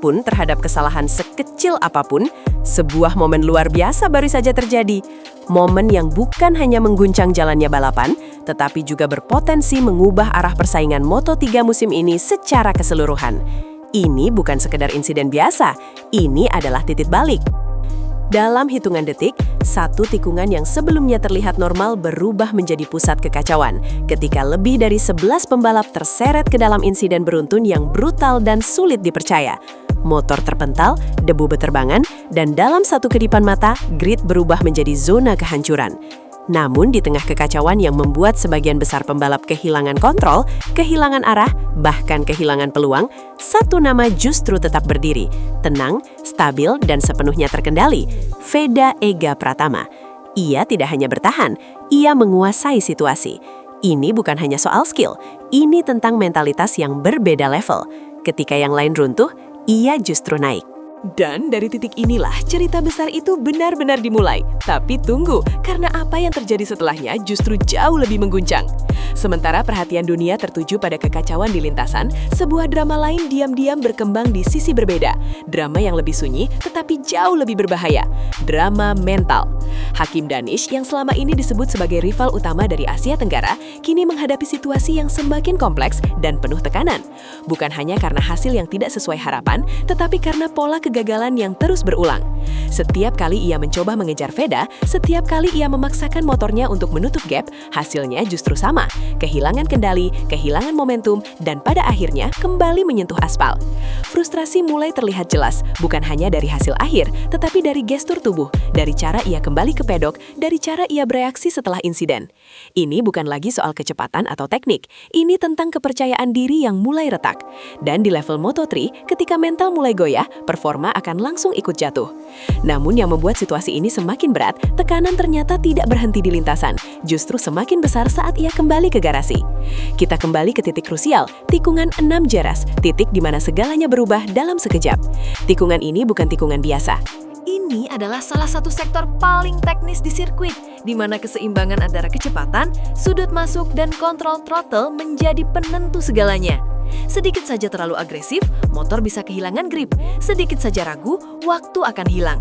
pun terhadap kesalahan sekecil apapun, sebuah momen luar biasa baru saja terjadi. Momen yang bukan hanya mengguncang jalannya balapan, tetapi juga berpotensi mengubah arah persaingan Moto3 musim ini secara keseluruhan. Ini bukan sekedar insiden biasa, ini adalah titik balik. Dalam hitungan detik, satu tikungan yang sebelumnya terlihat normal berubah menjadi pusat kekacauan ketika lebih dari 11 pembalap terseret ke dalam insiden beruntun yang brutal dan sulit dipercaya. Motor terpental, debu beterbangan, dan dalam satu kedipan mata, grid berubah menjadi zona kehancuran. Namun di tengah kekacauan yang membuat sebagian besar pembalap kehilangan kontrol, kehilangan arah, bahkan kehilangan peluang, satu nama justru tetap berdiri, tenang, stabil, dan sepenuhnya terkendali, Veda Ega Pratama. Ia tidak hanya bertahan, ia menguasai situasi. Ini bukan hanya soal skill, ini tentang mentalitas yang berbeda level. Ketika yang lain runtuh, ia justru naik. Dan dari titik inilah cerita besar itu benar-benar dimulai. Tapi tunggu, karena apa yang terjadi setelahnya justru jauh lebih mengguncang. Sementara perhatian dunia tertuju pada kekacauan di lintasan, sebuah drama lain diam-diam berkembang di sisi berbeda. Drama yang lebih sunyi, tetapi jauh lebih berbahaya. Drama mental. Hakim Danish yang selama ini disebut sebagai rival utama dari Asia Tenggara, kini menghadapi situasi yang semakin kompleks dan penuh tekanan. Bukan hanya karena hasil yang tidak sesuai harapan, tetapi karena pola kegagalan yang terus berulang. Setiap kali ia mencoba mengejar Veda, setiap kali ia memaksakan motornya untuk menutup gap, hasilnya justru sama. Kehilangan kendali, kehilangan momentum, dan pada akhirnya kembali menyentuh aspal. Frustrasi mulai terlihat jelas, bukan hanya dari hasil akhir, tetapi dari gestur tubuh, dari cara ia kembali ke pedok, dari cara ia bereaksi setelah insiden. Ini bukan lagi soal kecepatan atau teknik, ini tentang kepercayaan diri yang mulai retak. Dan di level Moto3, ketika mental mulai goyah, performa akan langsung ikut jatuh. Namun yang membuat situasi ini semakin berat, tekanan ternyata tidak berhenti di lintasan, justru semakin besar saat ia kembali ke garasi. Kita kembali ke titik krusial, tikungan 6 Jerez, titik di mana segalanya berubah dalam sekejap. Tikungan ini bukan tikungan biasa. Ini adalah salah satu sektor paling teknis di sirkuit, di mana keseimbangan antara kecepatan, sudut masuk, dan kontrol throttle menjadi penentu segalanya. Sedikit saja terlalu agresif, motor bisa kehilangan grip. Sedikit saja ragu, waktu akan hilang.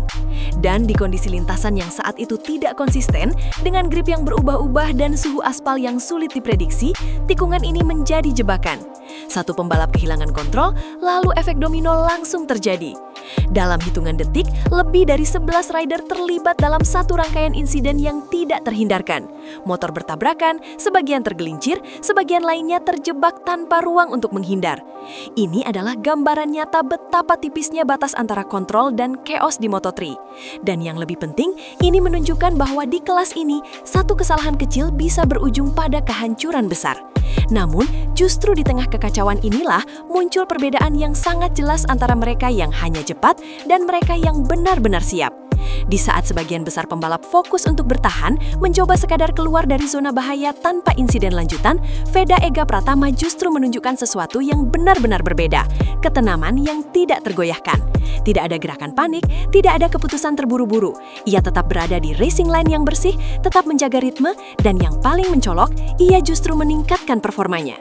Dan di kondisi lintasan yang saat itu tidak konsisten, dengan grip yang berubah-ubah dan suhu aspal yang sulit diprediksi, tikungan ini menjadi jebakan. Satu pembalap kehilangan kontrol, lalu efek domino langsung terjadi. Dalam hitungan detik, lebih dari 11 rider terlibat dalam satu rangkaian insiden yang tidak terhindarkan. Motor bertabrakan, sebagian tergelincir, sebagian lainnya terjebak tanpa ruang untuk menghindar. Ini adalah gambaran nyata betapa tipisnya batas antara kontrol dan chaos di Moto3. Dan yang lebih penting, ini menunjukkan bahwa di kelas ini, satu kesalahan kecil bisa berujung pada kehancuran besar. Namun, justru di tengah kekacauan inilah muncul perbedaan yang sangat jelas antara mereka yang hanya cepat dan mereka yang benar-benar siap. Di saat sebagian besar pembalap fokus untuk bertahan, mencoba sekadar keluar dari zona bahaya tanpa insiden lanjutan, Veda Ega Pratama justru menunjukkan sesuatu yang benar-benar berbeda, ketenaman yang tidak tergoyahkan. Tidak ada gerakan panik, tidak ada keputusan terburu-buru. Ia tetap berada di racing line yang bersih, tetap menjaga ritme, dan yang paling mencolok, ia justru meningkatkan performanya.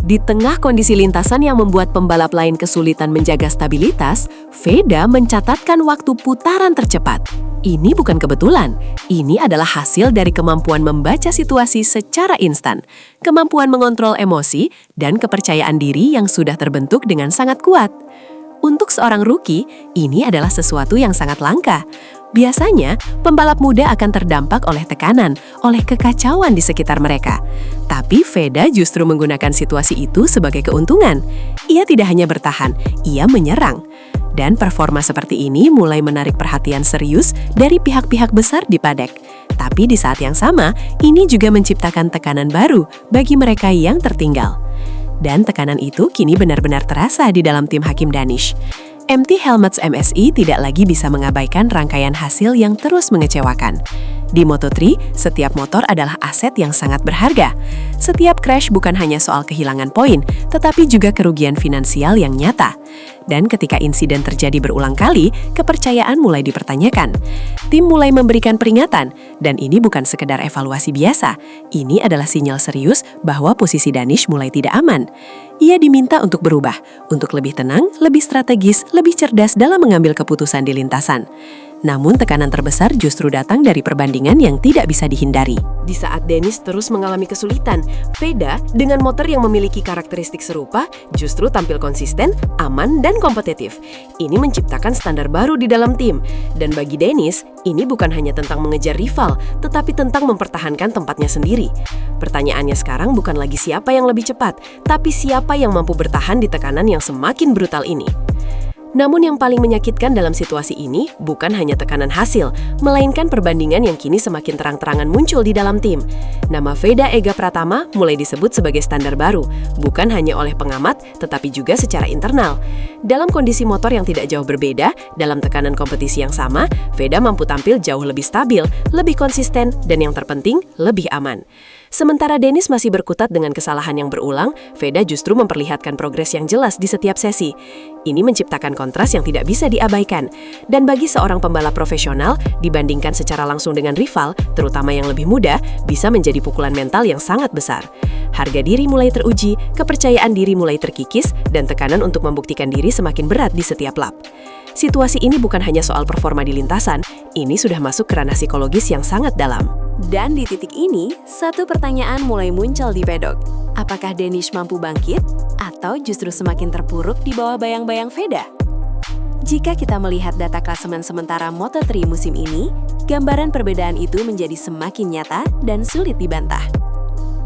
Di tengah kondisi lintasan yang membuat pembalap lain kesulitan menjaga stabilitas, Veda mencatatkan waktu putaran tercepat. Ini bukan kebetulan, ini adalah hasil dari kemampuan membaca situasi secara instan, kemampuan mengontrol emosi, dan kepercayaan diri yang sudah terbentuk dengan sangat kuat. Untuk seorang rookie, ini adalah sesuatu yang sangat langka. Biasanya, pembalap muda akan terdampak oleh tekanan, oleh kekacauan di sekitar mereka. Tapi Veda justru menggunakan situasi itu sebagai keuntungan. Ia tidak hanya bertahan, ia menyerang. Dan performa seperti ini mulai menarik perhatian serius dari pihak-pihak besar di paddock. Tapi di saat yang sama, ini juga menciptakan tekanan baru bagi mereka yang tertinggal. Dan tekanan itu kini benar-benar terasa di dalam tim Hakim Danish. MT Helmets MSI tidak lagi bisa mengabaikan rangkaian hasil yang terus mengecewakan. Di Moto3, setiap motor adalah aset yang sangat berharga. Setiap crash bukan hanya soal kehilangan poin, tetapi juga kerugian finansial yang nyata. Dan ketika insiden terjadi berulang kali, kepercayaan mulai dipertanyakan. Tim mulai memberikan peringatan, dan ini bukan sekedar evaluasi biasa. Ini adalah sinyal serius bahwa posisi Danish mulai tidak aman. Ia diminta untuk berubah, untuk lebih tenang, lebih strategis, lebih cerdas dalam mengambil keputusan di lintasan. Namun tekanan terbesar justru datang dari perbandingan yang tidak bisa dihindari. Di saat Danish terus mengalami kesulitan, Veda dengan motor yang memiliki karakteristik serupa justru tampil konsisten, aman, dan kompetitif. Ini menciptakan standar baru di dalam tim. Dan bagi Danish, ini bukan hanya tentang mengejar rival, tetapi tentang mempertahankan tempatnya sendiri. Pertanyaannya sekarang bukan lagi siapa yang lebih cepat, tapi siapa yang mampu bertahan di tekanan yang semakin brutal ini. Namun yang paling menyakitkan dalam situasi ini bukan hanya tekanan hasil, melainkan perbandingan yang kini semakin terang-terangan muncul di dalam tim. Nama Veda Ega Pratama mulai disebut sebagai standar baru, bukan hanya oleh pengamat, tetapi juga secara internal. Dalam kondisi motor yang tidak jauh berbeda, dalam tekanan kompetisi yang sama, Veda mampu tampil jauh lebih stabil, lebih konsisten, dan yang terpenting, lebih aman. Sementara Danish masih berkutat dengan kesalahan yang berulang, Veda justru memperlihatkan progres yang jelas di setiap sesi. Ini menciptakan kontras yang tidak bisa diabaikan. Dan bagi seorang pembalap profesional, dibandingkan secara langsung dengan rival, terutama yang lebih muda, bisa menjadi pukulan mental yang sangat besar. Harga diri mulai teruji, kepercayaan diri mulai terkikis, dan tekanan untuk membuktikan diri semakin berat di setiap lap. Situasi ini bukan hanya soal performa di lintasan, ini sudah masuk ke ranah psikologis yang sangat dalam. Dan di titik ini, satu pertanyaan mulai muncul di pedok. Apakah Danish mampu bangkit? Atau justru semakin terpuruk di bawah bayang-bayang Veda? Jika kita melihat data klasemen sementara Moto3 musim ini, gambaran perbedaan itu menjadi semakin nyata dan sulit dibantah.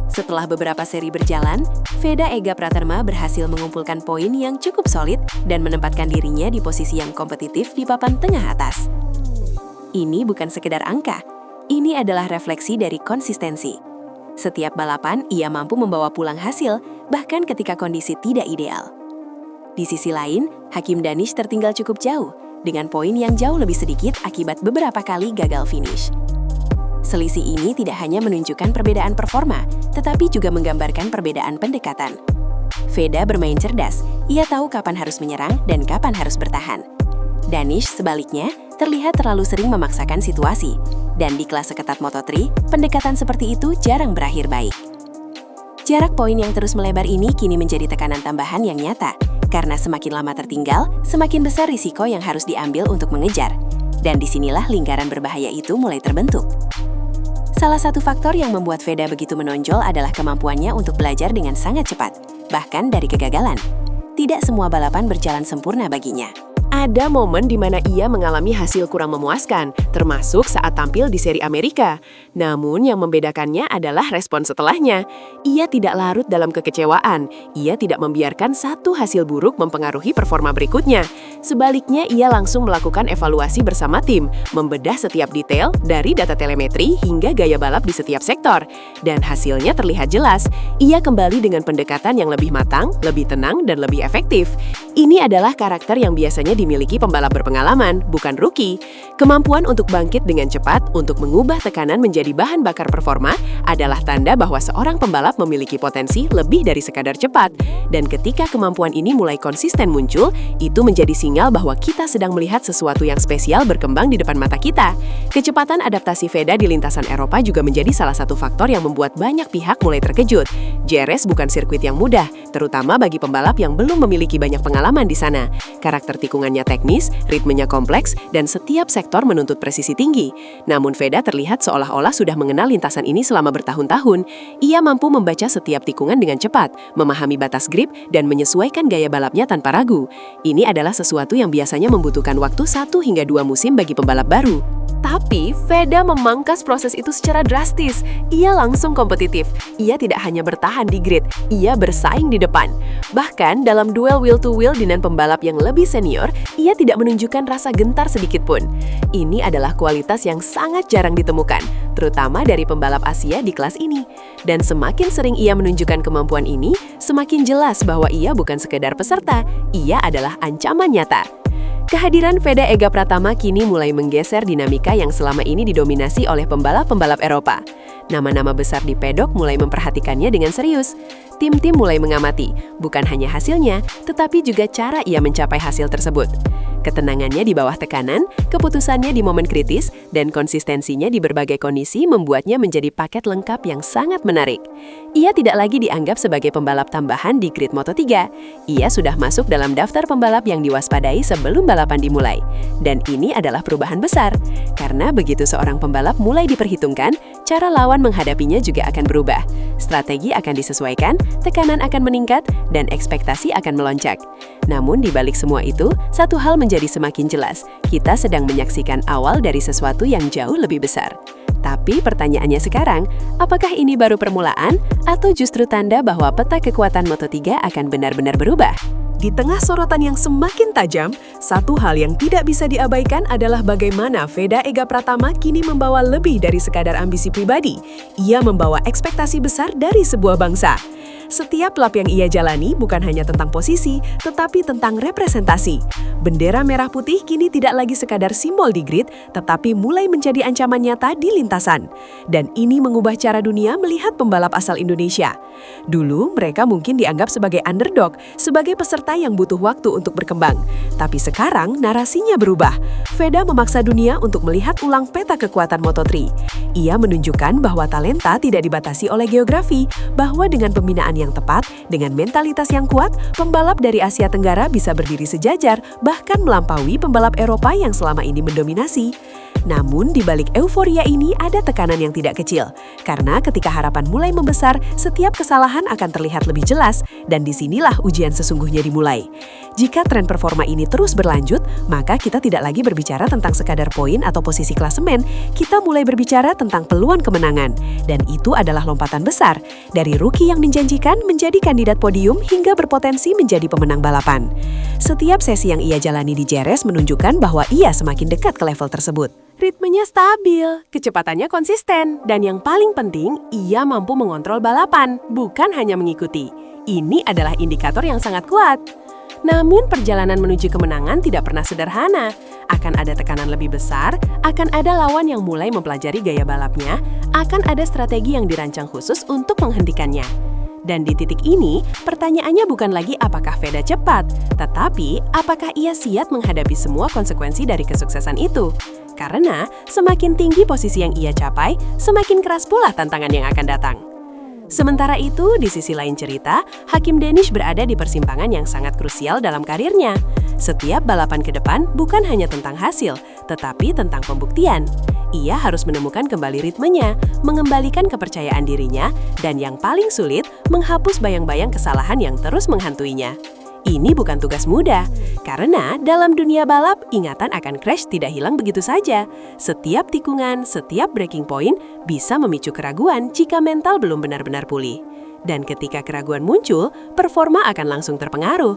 Setelah beberapa seri berjalan, Veda Ega Pratama berhasil mengumpulkan poin yang cukup solid dan menempatkan dirinya di posisi yang kompetitif di papan tengah atas. Ini bukan sekedar angka, ini adalah refleksi dari konsistensi. Setiap balapan, ia mampu membawa pulang hasil, bahkan ketika kondisi tidak ideal. Di sisi lain, Hakim Danish tertinggal cukup jauh, dengan poin yang jauh lebih sedikit akibat beberapa kali gagal finish. Selisih ini tidak hanya menunjukkan perbedaan performa, tetapi juga menggambarkan perbedaan pendekatan. Veda bermain cerdas, ia tahu kapan harus menyerang dan kapan harus bertahan. Danish, sebaliknya, terlihat terlalu sering memaksakan situasi. Dan di kelas seketat Moto3, pendekatan seperti itu jarang berakhir baik. Jarak poin yang terus melebar ini kini menjadi tekanan tambahan yang nyata, karena semakin lama tertinggal, semakin besar risiko yang harus diambil untuk mengejar. Dan disinilah lingkaran berbahaya itu mulai terbentuk. Salah satu faktor yang membuat Veda begitu menonjol adalah kemampuannya untuk belajar dengan sangat cepat, bahkan dari kegagalan. Tidak semua balapan berjalan sempurna baginya. Ada momen di mana ia mengalami hasil kurang memuaskan, termasuk saat tampil di seri Amerika. Namun yang membedakannya adalah respon setelahnya. Ia tidak larut dalam kekecewaan. Ia tidak membiarkan satu hasil buruk mempengaruhi performa berikutnya. Sebaliknya, ia langsung melakukan evaluasi bersama tim, membedah setiap detail dari data telemetri hingga gaya balap di setiap sektor. Dan hasilnya terlihat jelas. Ia kembali dengan pendekatan yang lebih matang, lebih tenang, dan lebih efektif. Ini adalah karakter yang biasanya dimiliki pembalap berpengalaman, bukan rookie. Kemampuan untuk bangkit dengan cepat untuk mengubah tekanan menjadi bahan bakar performa adalah tanda bahwa seorang pembalap memiliki potensi lebih dari sekadar cepat. Dan ketika kemampuan ini mulai konsisten muncul, itu menjadi sinyal bahwa kita sedang melihat sesuatu yang spesial berkembang di depan mata kita. Kecepatan adaptasi Veda di lintasan Eropa juga menjadi salah satu faktor yang membuat banyak pihak mulai terkejut. JRS bukan sirkuit yang mudah, terutama bagi pembalap yang belum memiliki banyak pengalaman di sana. Karakter tikungannya teknis, ritmenya kompleks, dan setiap sektor menuntut presisi tinggi. Namun Veda terlihat seolah-olah sudah mengenal lintasan ini selama bertahun-tahun. Ia mampu membaca setiap tikungan dengan cepat, memahami batas grip, dan menyesuaikan gaya balapnya tanpa ragu. Ini adalah sesuatu yang biasanya membutuhkan waktu 1 hingga 2 musim bagi pembalap baru. Tapi, Veda memangkas proses itu secara drastis. Ia langsung kompetitif. Ia tidak hanya bertahan di grid, ia bersaing di depan. Bahkan, dalam duel wheel-to-wheel dengan pembalap yang lebih senior, ia tidak menunjukkan rasa gentar sedikit pun. Ini adalah kualitas yang sangat jarang ditemukan, terutama dari pembalap Asia di kelas ini. Dan semakin sering ia menunjukkan kemampuan ini, semakin jelas bahwa ia bukan sekedar peserta, ia adalah ancaman nyata. Kehadiran Veda Ega Pratama kini mulai menggeser dinamika yang selama ini didominasi oleh pembalap-pembalap Eropa. Nama-nama besar di pedok mulai memperhatikannya dengan serius. Tim-tim mulai mengamati, bukan hanya hasilnya, tetapi juga cara ia mencapai hasil tersebut. Ketenangannya di bawah tekanan, keputusannya di momen kritis, dan konsistensinya di berbagai kondisi membuatnya menjadi paket lengkap yang sangat menarik. Ia tidak lagi dianggap sebagai pembalap tambahan di grid Moto3. Ia sudah masuk dalam daftar pembalap yang diwaspadai sebelum balapan dimulai. Dan ini adalah perubahan besar, karena begitu seorang pembalap mulai diperhitungkan, cara lawan menghadapinya juga akan berubah. Strategi akan disesuaikan, tekanan akan meningkat, dan ekspektasi akan melonjak. Namun di balik semua itu, satu hal menjadi semakin jelas. Kita sedang menyaksikan awal dari sesuatu yang jauh lebih besar. Tapi pertanyaannya sekarang, apakah ini baru permulaan atau justru tanda bahwa peta kekuatan Moto3 akan benar-benar berubah? Di tengah sorotan yang semakin tajam, satu hal yang tidak bisa diabaikan adalah bagaimana Veda Ega Pratama kini membawa lebih dari sekadar ambisi pribadi. Ia membawa ekspektasi besar dari sebuah bangsa. Setiap lap yang ia jalani bukan hanya tentang posisi, tetapi tentang representasi. Bendera merah putih kini tidak lagi sekadar simbol di grid, tetapi mulai menjadi ancaman nyata di lintasan. Dan ini mengubah cara dunia melihat pembalap asal Indonesia. Dulu, mereka mungkin dianggap sebagai underdog, sebagai peserta yang butuh waktu untuk berkembang. Tapi sekarang, narasinya berubah. Veda memaksa dunia untuk melihat ulang peta kekuatan Moto3. Ia menunjukkan bahwa talenta tidak dibatasi oleh geografi, bahwa dengan pembinaan yang tepat, dengan mentalitas yang kuat, pembalap dari Asia Tenggara bisa berdiri sejajar, bahkan melampaui pembalap Eropa yang selama ini mendominasi. Namun, di balik euforia ini ada tekanan yang tidak kecil. Karena ketika harapan mulai membesar, setiap kesalahan akan terlihat lebih jelas, dan disinilah ujian sesungguhnya dimulai. Jika tren performa ini terus berlanjut, maka kita tidak lagi berbicara tentang sekadar poin atau posisi klasemen, kita mulai berbicara tentang peluang kemenangan. Dan itu adalah lompatan besar, dari rookie yang menjanjikan menjadi kandidat podium hingga berpotensi menjadi pemenang balapan. Setiap sesi yang ia jalani di Jerez menunjukkan bahwa ia semakin dekat ke level tersebut. Ritmenya stabil, kecepatannya konsisten, dan yang paling penting, ia mampu mengontrol balapan, bukan hanya mengikuti. Ini adalah indikator yang sangat kuat. Namun perjalanan menuju kemenangan tidak pernah sederhana. Akan ada tekanan lebih besar, akan ada lawan yang mulai mempelajari gaya balapnya, akan ada strategi yang dirancang khusus untuk menghentikannya. Dan di titik ini, pertanyaannya bukan lagi apakah Veda cepat, tetapi apakah ia siap menghadapi semua konsekuensi dari kesuksesan itu. Karena semakin tinggi posisi yang ia capai, semakin keras pula tantangan yang akan datang. Sementara itu, di sisi lain cerita, Hakim Danish berada di persimpangan yang sangat krusial dalam karirnya. Setiap balapan ke depan bukan hanya tentang hasil, tetapi tentang pembuktian. Ia harus menemukan kembali ritmenya, mengembalikan kepercayaan dirinya, dan yang paling sulit, menghapus bayang-bayang kesalahan yang terus menghantuinya. Ini bukan tugas mudah, karena dalam dunia balap, ingatan akan crash tidak hilang begitu saja. Setiap tikungan, setiap breaking point bisa memicu keraguan jika mental belum benar-benar pulih. Dan ketika keraguan muncul, performa akan langsung terpengaruh.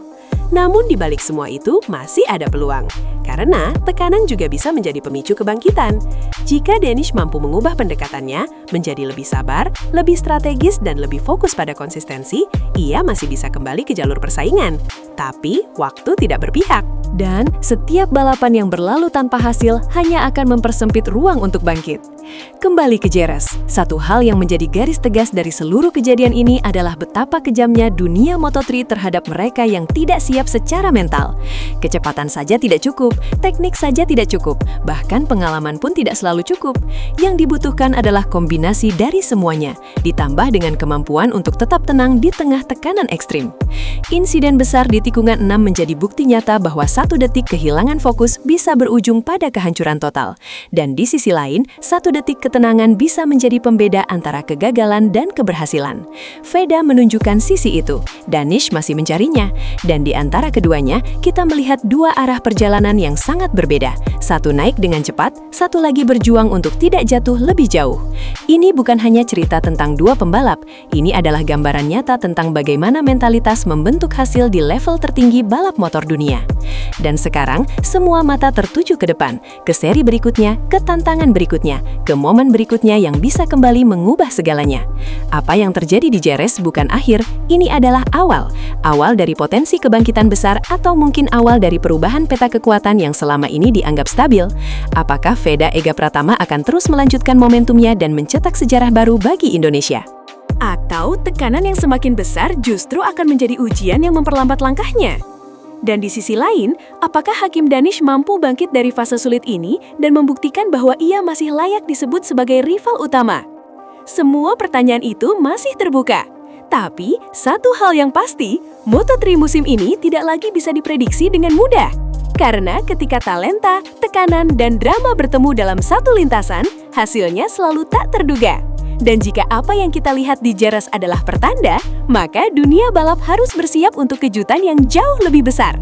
Namun di balik semua itu masih ada peluang, karena tekanan juga bisa menjadi pemicu kebangkitan. Jika Danish mampu mengubah pendekatannya menjadi lebih sabar, lebih strategis, dan lebih fokus pada konsistensi, ia masih bisa kembali ke jalur persaingan. Tapi waktu tidak berpihak. Dan setiap balapan yang berlalu tanpa hasil hanya akan mempersempit ruang untuk bangkit. Kembali ke Jerez, satu hal yang menjadi garis tegas dari seluruh kejadian ini adalah betapa kejamnya dunia Moto3 terhadap mereka yang tidak siap secara mental. Kecepatan saja tidak cukup, teknik saja tidak cukup, bahkan pengalaman pun tidak selalu cukup. Yang dibutuhkan adalah kombinasi dari semuanya, ditambah dengan kemampuan untuk tetap tenang di tengah tekanan ekstrim. Insiden besar di tikungan 6 menjadi bukti nyata bahwa 1 detik kehilangan fokus bisa berujung pada kehancuran total. Dan di sisi lain, 1 detik ketenangan bisa menjadi pembeda antara kegagalan dan keberhasilan. Veda menunjukkan sisi itu, Danish masih mencarinya. Dan di antara keduanya, kita melihat dua arah perjalanan yang sangat berbeda. Satu naik dengan cepat, satu lagi berjuang untuk tidak jatuh lebih jauh. Ini bukan hanya cerita tentang dua pembalap, ini adalah gambaran nyata tentang bagaimana mentalitas membentuk hasil di level tertinggi balap motor dunia. Dan sekarang, semua mata tertuju ke depan, ke seri berikutnya, ke tantangan berikutnya, ke momen berikutnya yang bisa kembali mengubah segalanya. Apa yang terjadi di Jerez bukan akhir, ini adalah awal. Awal dari potensi kebangkitan besar atau mungkin awal dari perubahan peta kekuatan yang selama ini dianggap stabil. Apakah Veda Ega Pratama akan terus melanjutkan momentumnya dan mencetak sejarah baru bagi Indonesia? Atau tekanan yang semakin besar justru akan menjadi ujian yang memperlambat langkahnya? Dan di sisi lain, apakah Hakim Danish mampu bangkit dari fase sulit ini dan membuktikan bahwa ia masih layak disebut sebagai rival utama? Semua pertanyaan itu masih terbuka. Tapi, satu hal yang pasti, Moto3 musim ini tidak lagi bisa diprediksi dengan mudah. Karena ketika talenta, tekanan, dan drama bertemu dalam satu lintasan, hasilnya selalu tak terduga. Dan jika apa yang kita lihat di Jerez adalah pertanda, maka dunia balap harus bersiap untuk kejutan yang jauh lebih besar.